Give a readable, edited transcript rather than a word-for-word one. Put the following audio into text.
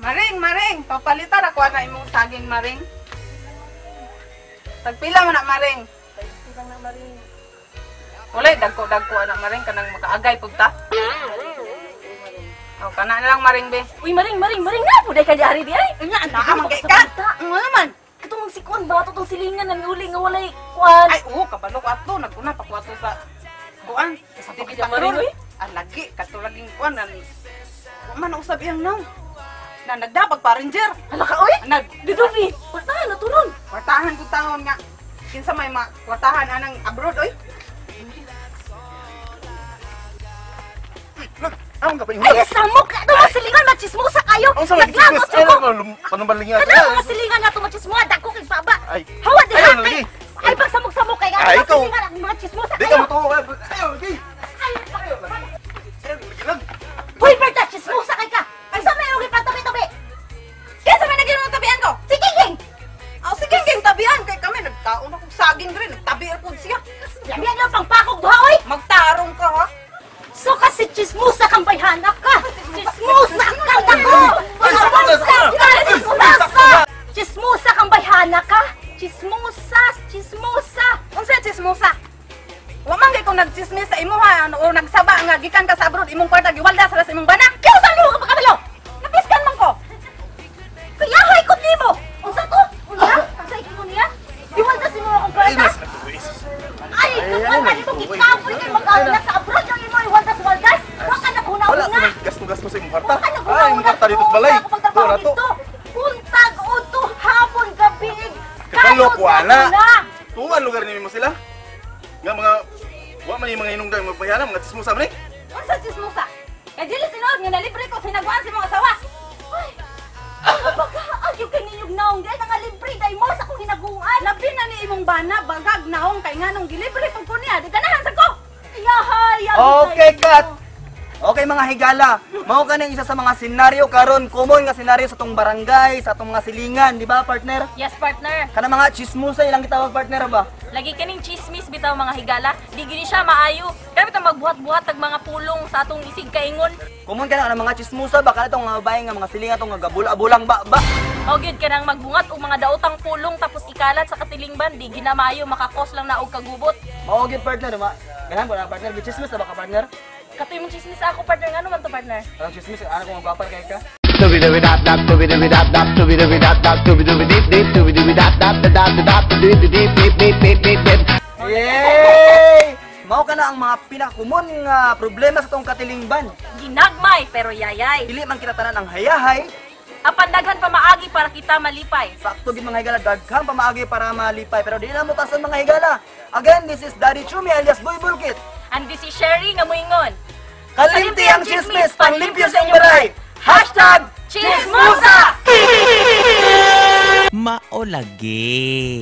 Maring, papalitan ako na imong saging maring. Tagpila mo na maring. Tagpila na maring. Wala, dagko anak maring kanang makaagay pugta. Oh, kana na lang maring be. Uy, maring na po day ka diari di ay. Nga, naamang kay ka. Nga naman. Katong si Kuan ba tong silingan nang uli nga walay Kuan. Ay, oo, kabalo ko ato, naguna pa ko ato sa kuan. Sa Pagka maring uy. Ah, lagi kato laging kuan nan. Wa man usab iyang naw. Na nagdapag pa ranger. Hala ka uy. Nag Dito ni. Portahan na turon. kwartahan ko taon nga. Kinsa may kwartahan anang abroad oy. Ang kapay Ay, samok ka to mga silingan machismosa kayo. Ang sama Naglagot chismis. ko. Ay, panumbalingan. Kada mga silingan nga to machismosa dako kay baba. Ay. Hawa di Ayaw, ha. lagi. Ay, pag samok-samok kay Ay, mga ikaw. silingan ang mga chismosa Di ka kayo. matuwa. Ayaw, lagi. Ay, Ayaw, lagi lang. Uy, Berta, chismosa kay ka. Ay, sa may ugi pa tabi-tabi. Kinsa may naging tabian ko? Si King. Ah, sige king tabian kay kami nagkaon akong saging rin, nagtabi pud siya. Yabihan niyo pang pakog duha, oy. Magtarong ka ha. So kasi chismosa kang bayhanak ka. Chismosa kang dako. Chismosa kang bayhanak ka. Chismosa. Unsa chismosa? Wa man kay kung nagchismis sa imo ha o nagsaba nga gikan ka sa abroad imong kwarta giwaldas sa imong bana. Kaya saan mo ka makabalo? Napiskan man ko. Kaya hay ko nimo. Unsa to? Unsa? Unsa ikaw niya? Iwaldas mo akong kwarta. Ay, kapal ka nito gikapoy kay mag-aula sa abroad yung imo iwaldas-waldas. Wa ka na Wala kunauna. ko naggasto-gasto sa imong kwarta. Wa ka na Ay, imong kwarta dito sa balay. Tuwa na to. Puntag uto hapon gabi. Kakalo ko, ana. Tuwan lugar ni mo sila. Nga mga wa man yung mga inungdan magbayana mga chismosa man eh. Unsa chismosa? Kay dili tinuod nga nalibre ko sinagwaan sa mga asawa. Ay, ayaw ka ninyong naong di nga libre day mo sa kong hinaguan. Labi na ni imong bana bagag naong kay nganong gilibre pag ko niya. Di ganahan sa ko. Yahay, Okay, cut! Okay mga higala, mao ka isa sa mga senaryo karon common nga senaryo sa tong barangay, sa tong mga silingan, di ba partner? Yes, partner. Kana mga chismosa ilang gitawag partner ba? Lagi kaning chismis bitaw mga higala. Di gini siya maayo. Kaya bitaw magbuhat-buhat tag mga pulong sa atong isig kaingon. Common ka na mga chismosa ba kana tong mga babae nga mga silingan tong nga gabula-bulang ba? O gyud kanang magbungat og mga daotang pulong tapos ikalat sa katilingban, di gina maayo makakos lang na og kagubot. Mao gyud partner ma. Ganahan ko na partner, chismis ba ka partner? Katoy mong chismis ako partner ngano man to partner? Ang chismis ano kung magwapal kay ka? Yay! Mao ka na ang mga pinakakumon nga problema sa tong katilingban. Ginagmay pero yayay. Dili man kita tanan ang hayahay. Apan daghan pa maagi para kita malipay. Sakto gid mga higala, daghang pamaagi para malipay pero di na mo tasan mga higala. Again, this is Daddy Chumi alias Boy Bulkit. And this is Sherry nga moingon. Kalimti ang chismis, panglimpyo sa inyong balay. Hashtag Chismosa! Maolagi.